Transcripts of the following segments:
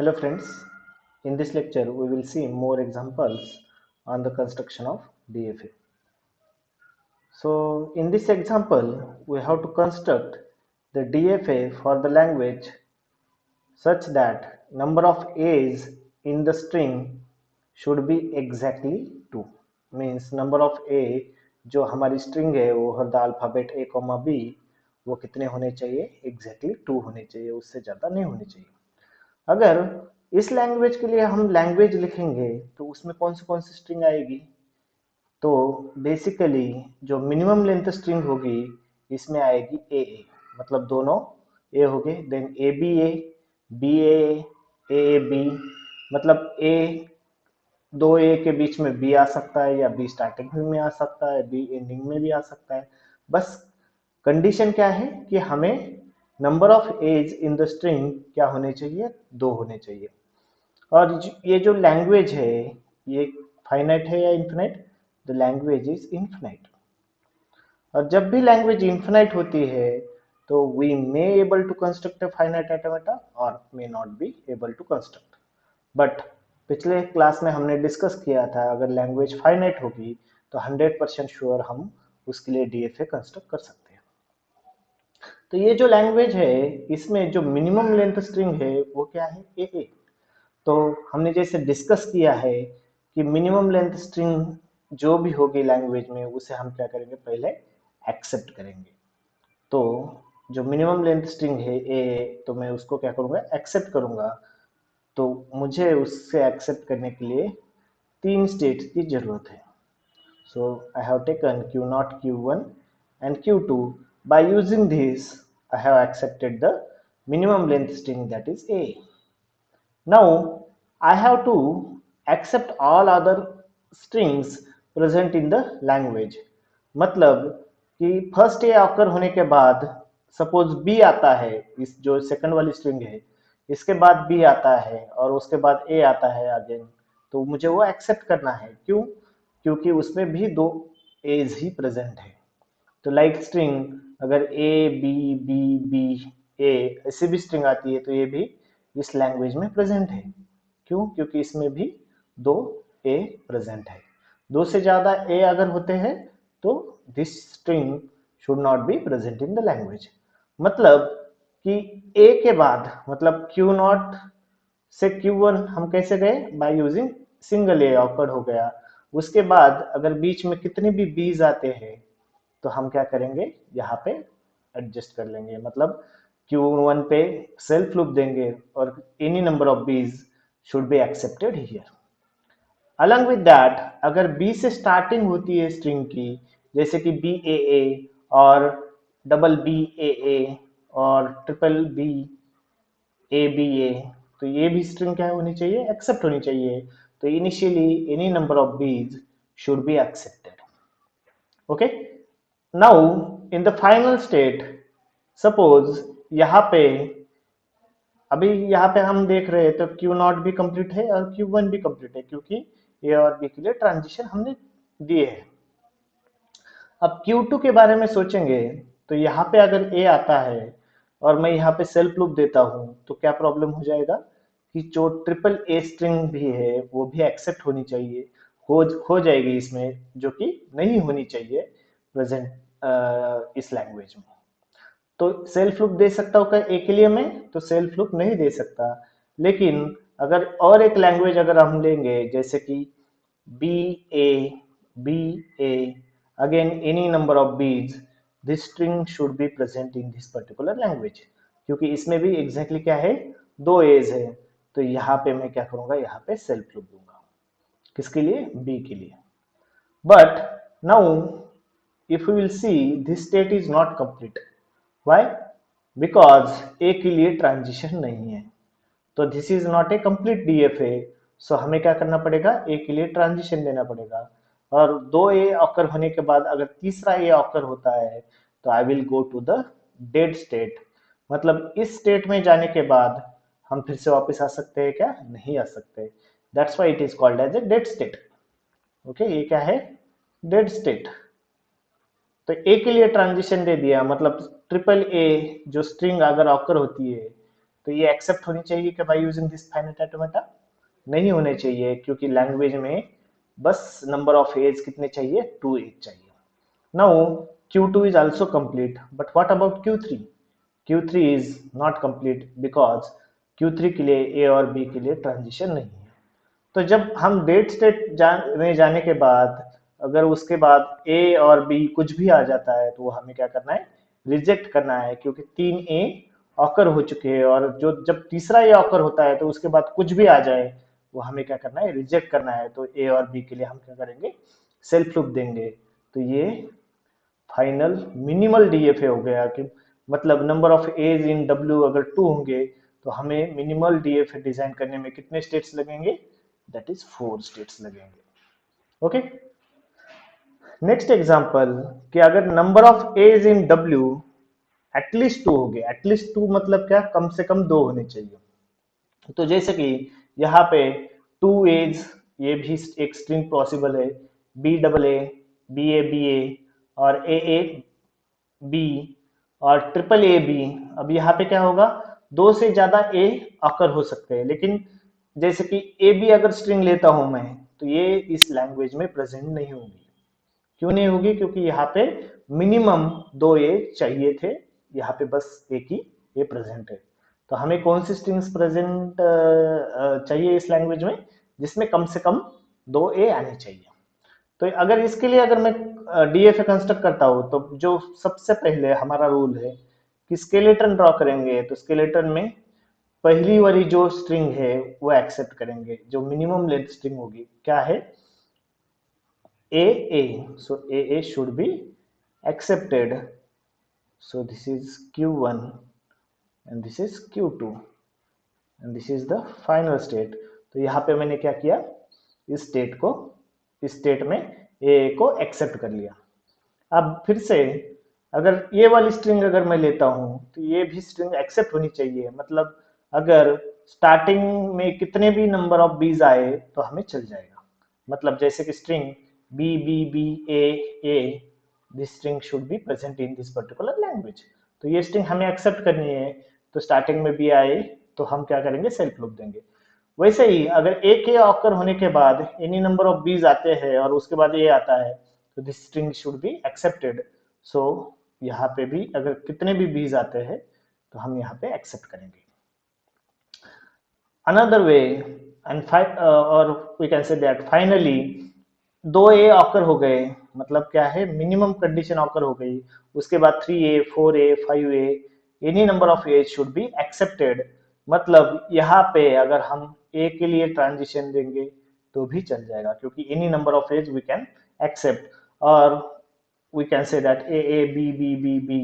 Hello friends, in this lecture we will see more examples on the construction of DFA. So in this example we have to construct the DFA for the language such that number of A's in the string should be exactly 2. Means number of A जो हमारी string है वो हर the alphabet A, B वो कितने होने चाहिए exactly 2 होने चाहिए, उससे ज़्यादा नहीं होने चाहिए। अगर इस लैंग्वेज के लिए हम लैंग्वेज लिखेंगे तो उसमें कौन सी स्ट्रिंग आएगी, तो बेसिकली जो मिनिमम लेंथ स्ट्रिंग होगी इसमें आएगी ए ए, मतलब दोनों ए हो गए, then A B A B, मतलब ए दो ए के बीच में बी आ सकता है या बी स्टार्टिंग में आ सकता है, बी एंडिंग में भी आ सकता है। बस कंडीशन क्या है कि हमें number of as in the string क्या होने चाहिए, 2 होने चाहिए। और ये जो लैंग्वेज है ये फाइनाइट है या infinite? The language is infinite. और जब भी लैंग्वेज इन्फिनाइट होती है तो we may able to construct a finite automata और may not be able to construct. But पिछले क्लास में हमने डिस्कस किया था अगर लैंग्वेज फाइनाइट होगी तो 100% श्योर हम उसके लिए डीएफए कंस्ट्रक्ट कर सकते हैं। तो ये जो लैंग्वेज है इसमें जो मिनिमम लेंथ स्ट्रिंग है वो क्या है, ए। तो हमने जैसे डिस्कस किया है कि मिनिमम लेंथ स्ट्रिंग जो भी होगी लैंग्वेज में उसे हम क्या करेंगे, पहले एक्सेप्ट करेंगे। तो जो मिनिमम लेंथ स्ट्रिंग है ए, तो मैं उसको क्या करूंगा, एक्सेप्ट करूंगा। तो मुझे उससे एक्सेप्ट करने के लिए 3 स्टेट्स की जरूरत है। So I have taken Q0, Q1 and Q2. By using this I have accepted the minimum length string, that is a. Now I have to accept all other strings present in the language. मतलब कि first A occur होने के बाद suppose B आता है, इस जो second वाली स्ट्रिंग है इसके बाद बी आता है और उसके बाद ए आता है अगेन, तो मुझे वो एक्सेप्ट करना है। क्यों? क्योंकि उसमें भी 2 एज ही प्रेजेंट है। तो लाइक स्ट्रिंग अगर ए बी बी बी ए ऐसी भी स्ट्रिंग आती है तो ये भी इस लैंग्वेज में प्रेजेंट है। क्यों? क्योंकि इसमें भी 2 ए प्रेजेंट है। 2 से ज्यादा ए अगर होते हैं तो this string should not be present in the language. मतलब कि ए के बाद मतलब Q0 से Q1 हम कैसे गए, by using single A awkward हो गया। उसके बाद अगर बीच में कितने भी बीज आते हैं तो हम क्या करेंगे, यहाँ पे एडजस्ट कर लेंगे। मतलब Q1 पे सेल्फ लूप देंगे और एनी नंबर ऑफ बीज should be accepted here. Along with that अगर बी से स्टार्टिंग होती है स्ट्रिंग की, जैसे कि बी ए और डबल बी ए और triple B A B A, तो ये भी स्ट्रिंग क्या होनी चाहिए, एक्सेप्ट होनी चाहिए। तो इनिशियली एनी नंबर ऑफ बीज should be accepted. Okay, now in the final state suppose यहाँ पे अभी यहाँ पे हम देख रहे हैं तो Q0 भी कंप्लीट है और Q1 भी कंप्लीट है क्योंकि ए और बी के लिए ट्रांजिशन हमने दिए है। अब Q2 के बारे में सोचेंगे तो यहाँ पे अगर ए आता है और मैं यहाँ पे सेल्फ लूप देता हूँ तो क्या प्रॉब्लम हो जाएगा कि जो ट्रिपल ए स्ट्रिंग भी है वो भी एक्सेप्ट होनी चाहिए, हो जाएगी इसमें, जो कि नहीं होनी चाहिए प्रेजेंट इस लैंग्वेज में। तो सेल्फ लूप दे सकता हूँ क्या ए के लिए मैं, तो सेल्फ लूप नहीं दे सकता। लेकिन अगर और एक लैंग्वेज अगर हम लेंगे जैसे कि B B A again any number of B's, this string should be present in this particular language, क्योंकि इसमें भी एग्जैक्टली क्या है, 2 एज है। तो यहाँ पे मैं क्या करूंगा, यहाँ पे सेल्फ लूप दूंगा, किसके लिए, बी के लिए। But now if we will see this state is not complete. Why? Because a के लिए ट्रांजिशन नहीं है, तो this is not a complete DFA. So हमें क्या करना पड़ेगा, ए के लिए ट्रांजिशन देना पड़ेगा। और 2 ए ऑकर होने के बाद अगर तीसरा ए ऑकर होता है तो I will go to the dead state. मतलब इस स्टेट में जाने के बाद हम फिर से वापस आ सकते हैं क्या, नहीं आ सकते। That's why it is called as a dead state. Okay, ये क्या है, डेड स्टेट। तो ए के लिए ट्रांजिशन दे दिया, मतलब ट्रिपल ए जो स्ट्रिंग अगर ऑकर होती है तो तो ये एक्सेप्ट होनी चाहिए कि by using this finite automata? नहीं होने चाहिए, क्योंकि लैंग्वेज में बस नंबर ऑफ एज कितने चाहिए, 2 एज चाहिए. Now Q2 is also complete, but what about Q3? Q3 is not complete because Q3 के लिए A और B के लिए ट्रांजिशन नहीं है. तो जब हम डेट स्टेट में जाने के बाद अगर उसके बाद A और B कुछ भी आ जाता है तो वो हमें क्या करना है, रिजेक्ट करना है, क्योंकि 3A ऑकर हो चुके हैं और जो जब तीसरा A ऑकर होता है तो उसके बाद कुछ भी आ जाए वो हमें क्या करना है, रिजेक्ट करना है. तो A और B के लिए हम क्या करेंगे, सेल्फ लूप देंगे. तो ये फाइनल मिनिमल डीएफए हो गया, कि मतलब number of as in W अगर 2 होंगे तो हमें मिनिमल डीएफए डिजाइन करने में कितने स्टेट्स लगेंगे, दैट इज 4 स्टेट्स लगेंगे. ओके. नेक्स्ट एग्जांपल, कि अगर number of as in W at least 2 हो गए. एटलीस्ट 2 मतलब क्या, कम से कम 2 होने चाहिए. तो जैसे कि यहाँ पे 2 एज, ये भी एक स्ट्रिंग पॉसिबल है, बी डबल ए, बी ए और ए बी और ट्रिपल ए बी. अब यहाँ पे क्या होगा, 2 से ज्यादा ए ऑकर हो सकते हैं, लेकिन जैसे कि ए बी अगर स्ट्रिंग लेता हूं मैं तो ये इस लैंग्वेज में प्रेजेंट नहीं होगी. क्यों नहीं होगी, क्योंकि यहाँ पे मिनिमम 2 ए चाहिए थे, यहाँ पे बस एक ही ए प्रेजेंट है. तो हमें कौन सी स्ट्रिंग्स प्रेजेंट चाहिए इस लैंग्वेज में, जिसमें कम से कम 2 ए आने चाहिए. तो अगर इसके लिए अगर मैं डीएफए कंस्ट्रक्ट करता हूं तो जो सबसे पहले हमारा रूल है कि स्केलेटन ड्रॉ करेंगे, तो स्केलेटन में पहली वाली जो स्ट्रिंग है वो एक्सेप्ट करेंगे, जो मिनिमम लेंथ स्ट्रिंग होगी. क्या है, A A. So A A should be accepted. So this is Q1 and this is Q2 and this is the final state. तो यहाँ पे मैंने क्या किया, इस स्टेट को, इस स्टेट में ए को एक्सेप्ट कर लिया. अब फिर से अगर ये वाली स्ट्रिंग अगर मैं लेता हूं तो ये भी स्ट्रिंग एक्सेप्ट होनी चाहिए. मतलब अगर स्टार्टिंग में कितने भी नंबर ऑफ बीज आए तो हमें चल जाएगा. मतलब जैसे कि string b B B a, this string should be present in this particular language. तो ये स्ट्रिंग हमें एक्सेप्ट करनी है, तो स्टार्टिंग में बी आए तो हम क्या करेंगे, सेल्फ लूप देंगे. वैसे ही अगर ए के ऑकर होने के बाद एनी नंबर ऑफ बीज आते हैं और उसके बाद ए आता है तो this string should be accepted. So यहाँ पे भी अगर कितने भी बीज आते हैं तो हम यहाँ पे एक्सेप्ट करेंगे. अनदर वे एंड और we can say that finally 2 a occur हो गए, मतलब क्या है, मिनिमम कंडीशन ऑकर हो गई. उसके बाद 3A 4A 5A any number of A should be accepted. मतलब यहाँ पे अगर हम ए के लिए ट्रांजिशन देंगे तो भी चल जाएगा, क्योंकि any number of A's we can accept. और we can say that A B B B B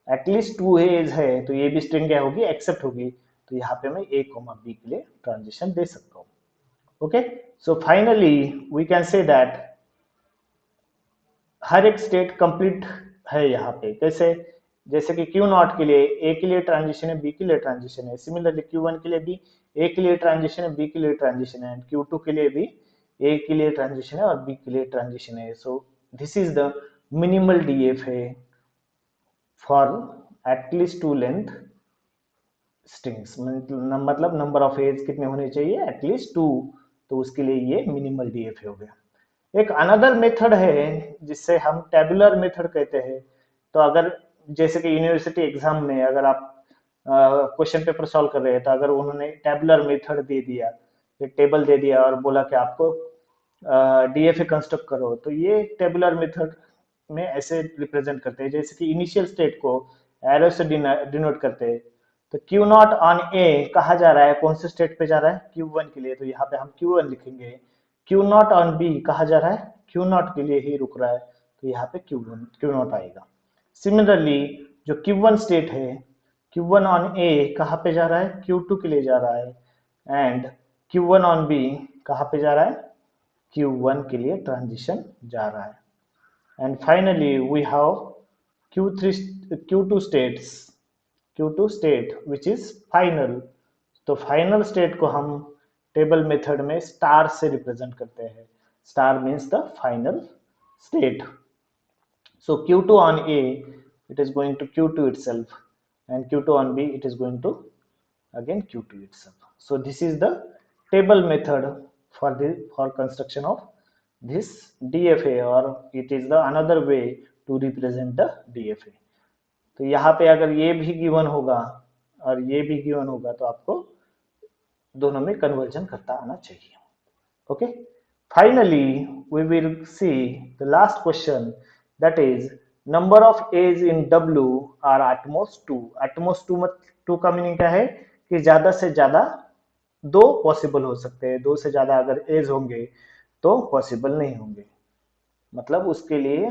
at least 2 A's है, तो ये भी स्ट्रिंग क्या होगी, एक्सेप्ट होगी. तो यहाँ पे मैं ए कोमा बी के लिए ट्रांजिशन दे सकता हूँ. Okay. So finally we can say that हर एक स्टेट कंप्लीट है यहाँ पे. कैसे, जैसे कि क्यू नॉट के लिए ए के लिए ट्रांजिशन है, बी के लिए ट्रांजिशन है. सिमिलरली Q1 के लिए भी ए के लिए ट्रांजिशन है, बी के लिए ट्रांजिशन है. एंड Q2 के लिए भी ए के लिए ट्रांजिशन है और बी के लिए ट्रांजिशन है. सो this is the minimal DFA for at least 2 length strings. मतलब नंबर ऑफ एज कितने होने चाहिए, एटलीस्ट 2. तो उसके लिए ये मिनिमल डीएफए हो गया. एक अनदर मेथड है जिससे हम टेबुलर मेथड कहते हैं. तो अगर जैसे कि यूनिवर्सिटी एग्जाम में अगर आप क्वेश्चन पेपर सॉल्व कर रहे हैं तो अगर उन्होंने टेबुलर मेथड दे दिया, एक टेबल दे दिया और बोला कि आपको डीएफए कंस्ट्रक्ट करो, तो ये टेबुलर मेथड में ऐसे रिप्रेजेंट करते हैं, जैसे कि इनिशियल स्टेट को एरो से डिनोट करते हैं. तो क्यू नॉट ऑन ए कहा जा रहा है, कौन से स्टेट पे जा रहा है, Q1 के लिए, तो यहाँ पे हम Q1 लिखेंगे. क्यू नॉट ऑन बी कहा जा रहा है, क्यू नॉट के लिए ही रुक रहा है, तो यहाँ पे क्यू नॉट आएगा. सिमिलरली जो Q1 स्टेट है, Q1 ऑन ए कहाँ पे जा रहा है, Q2 के लिए जा रहा है. एंड Q1 ऑन बी कहाँ पे जा रहा है, Q1 के लिए ट्रांजिशन जा रहा है. And finally we have Q2 states, Q2 state which is final. तो फाइनल स्टेट को हम टेबल मेथड में स्टार से रिप्रेजेंट करते हैं. Star means the final state. So Q2 on A, it is going to Q2 itself, and Q2 on B, it is going to again Q2 itself. So this is the table method for construction of this DFA, or it is the another way to represent the DFA. तो यहाँ पे अगर ये भी given होगा और ये भी गिवन होगा तो आपको दोनों में कन्वर्जन करता आना चाहिए. Okay, finally we will see the last question, that is number of A's in W are at most 2. at most 2 2 का मीनिंग क्या है कि ज्यादा से ज्यादा दो पॉसिबल हो सकते हैं. दो से ज्यादा अगर A's होंगे तो पॉसिबल नहीं होंगे, मतलब उसके लिए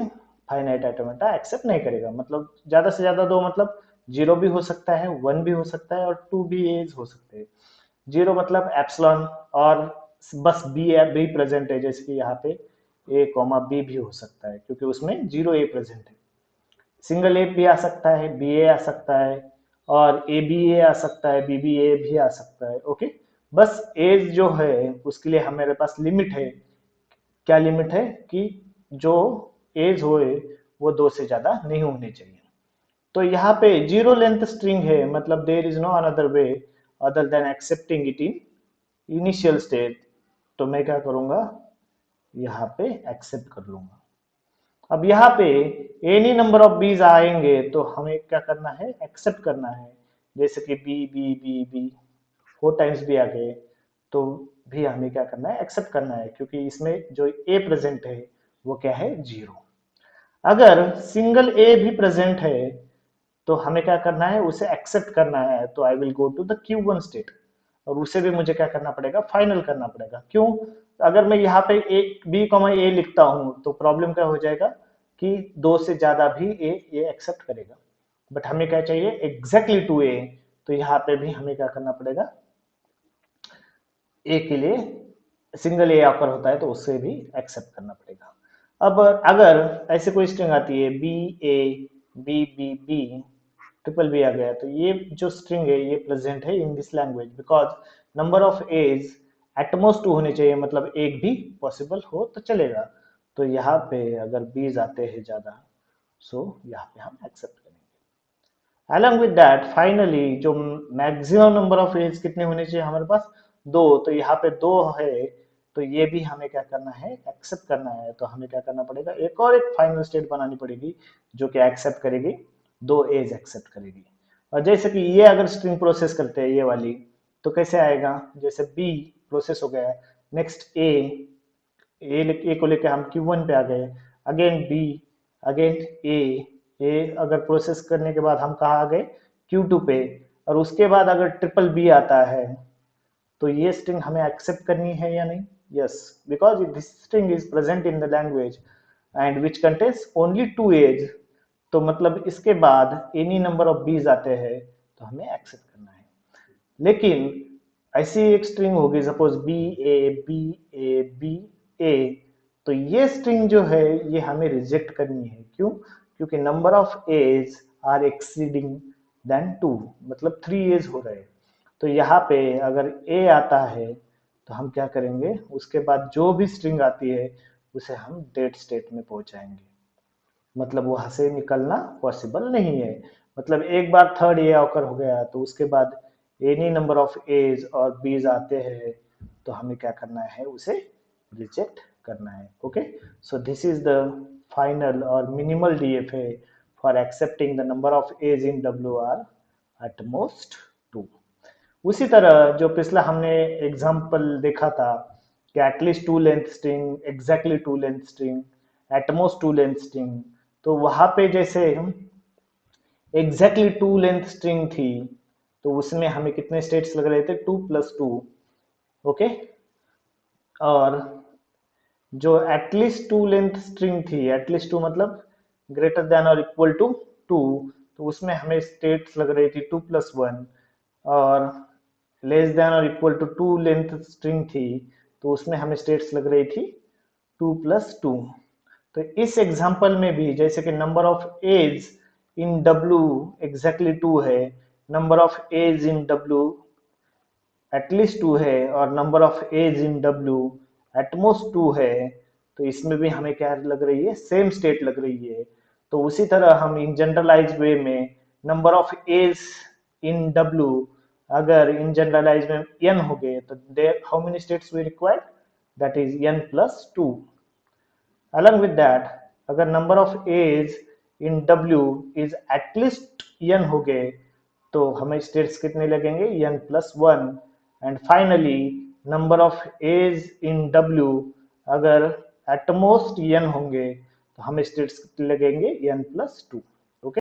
फाइनाइट ऑटोमेटा एक्सेप्ट नहीं करेगा. मतलब ज्यादा से ज्यादा दो मतलब 0 भी हो सकता है, 1 भी हो सकता है और 2 भी A's हो सकते हैं. 0 मतलब एप्सिलॉन और बस बी प्रेजेंट है, जैसे कि यहाँ पे ए कॉमा बी भी हो सकता है क्योंकि उसमें 0 ए प्रेजेंट है. सिंगल ए भी आ सकता है, बी ए आ सकता है और ए बी ए आ सकता है, बी बी ए भी आ सकता है. ओके, बस एज जो है उसके लिए हमारे पास लिमिट है. क्या लिमिट है कि जो एज होए वो 2 से ज्यादा नहीं होने चाहिए. तो यहाँ पे जीरो लेंथ स्ट्रिंग है, मतलब there is no another way other than accepting it in initial state. तो मैं क्या करूंगा, यहाँ पे एक्सेप्ट कर लूंगा. अब यहाँ पे एनी नंबर ऑफ बीज आएंगे तो हमें क्या करना है, एक्सेप्ट करना है. जैसे कि B B B b 4 times भी आ गए तो भी हमें क्या करना है, एक्सेप्ट करना है, क्योंकि इसमें जो ए प्रेजेंट है वो क्या है, 0. अगर सिंगल ए भी प्रेजेंट है तो हमें क्या करना है, उसे एक्सेप्ट करना है. तो I will go to the Q1 state और उसे भी मुझे क्या करना पड़ेगा, फाइनल करना पड़ेगा. क्यों, अगर मैं यहाँ पे ए बी कॉमा ए लिखता हूं तो प्रॉब्लम क्या हो जाएगा कि 2 से ज्यादा भी ए एक्सेप्ट करेगा. बट हमें क्या चाहिए, एग्जैक्टली टू ए. तो यहाँ पे भी हमें क्या करना पड़ेगा, ए के लिए सिंगल ए ऑकर होता है तो उससे भी एक्सेप्ट करना पड़ेगा. अब अगर ऐसे कोई स्ट्रिंग आती है B A B B B triple B आ गया, तो ये जो स्ट्रिंग है ये प्रेजेंट है in this language because number of A's at most 2 होने चाहिए, मतलब एक भी पॉसिबल हो तो चलेगा. तो यहाँ पे अगर बीज आते हैं ज्यादा सो यहाँ पे हम एक्सेप्ट करेंगे. अलॉन्ग विद दैट फाइनली जो मैक्सिमम नंबर ऑफ एज कितने होने चाहिए हमारे पास, 2. तो यहाँ पे 2 है तो ये भी हमें क्या करना है, एक्सेप्ट करना है. तो हमें क्या करना पड़ेगा, एक और एक फाइनल स्टेट बनानी पड़ेगी जो कि एक्सेप्ट करेगी, 2 एज एक्सेप्ट करेगी. और जैसे कि ये अगर स्ट्रिंग प्रोसेस करते हैं ये वाली तो कैसे आएगा, जैसे बी प्रोसेस हो गया, नेक्स्ट ए को लेके हम Q1 पे आ गए, अगेन बी, अगेन ए अगर प्रोसेस करने के बाद हम कहाँ आ गए, Q2 पे. और उसके बाद अगर ट्रिपल बी आता है तो ये स्ट्रिंग हमें एक्सेप्ट करनी है या नहीं, yes, because this string is present in the language and which contains only 2 a's. तो मतलब इसके बाद एनी नंबर ऑफ बीज आते हैं तो हमें एक्सेप्ट करना है. लेकिन ऐसी एक स्ट्रिंग होगी suppose B A B A B A, तो ये स्ट्रिंग जो है ये हमें रिजेक्ट करनी है. क्यों, क्योंकि number of a's are exceeding than 2, मतलब 3 एज हो रहे. तो यहाँ पे अगर ए आता है तो हम क्या करेंगे, उसके बाद जो भी स्ट्रिंग आती है उसे हम डेट स्टेट में पहुंचाएंगे, मतलब वहां से निकलना पॉसिबल नहीं है. मतलब एक बार थर्ड ए ऑकर हो गया तो उसके बाद एनी नंबर ऑफ एज और बीज आते हैं तो हमें क्या करना है, उसे रिजेक्ट करना है. Okay, so this is the final और minimal DFA for accepting the number of as in W R at most 2. उसी तरह जो पिछला हमने एग्जाम्पल देखा था कि at least 2 length string, exactly 2 length string, at most 2 length string, तो वहां पे जैसे एग्जैक्टली 2 लेंथ स्ट्रिंग थी तो उसमें हमें कितने स्टेट्स लग रहे थे, 2+2. ओके, और जो एटलीस्ट 2 लेंथ स्ट्रिंग थी, एटलीस्ट 2 मतलब ग्रेटर देन और इक्वल टू 2, तो उसमें हमें स्टेट्स लग रही थी 2+1. और लेस देन और इक्वल टू 2 लेंथ स्ट्रिंग थी तो उसमें हमें स्टेट्स लग रही थी 2+2. तो इस एग्जांपल में भी जैसे कि number of as in W exactly 2 है, number of as in W at least 2 है और number of as in W at most 2 है, तो इसमें भी हमें क्या लग रही है, सेम स्टेट लग रही है. तो उसी तरह हम इन जनरलाइज वे में number of as in W अगर इन जनरलाइज में n हो गए तो there how many states we required, that is n plus 2. Along with that, अगर number of A's in W is at least n हो गए तो हमें states कितने लगेंगे, n plus 1. And finally, number of A's in W अगर at most n होंगे तो हमें states कितने लगेंगे, n plus 2.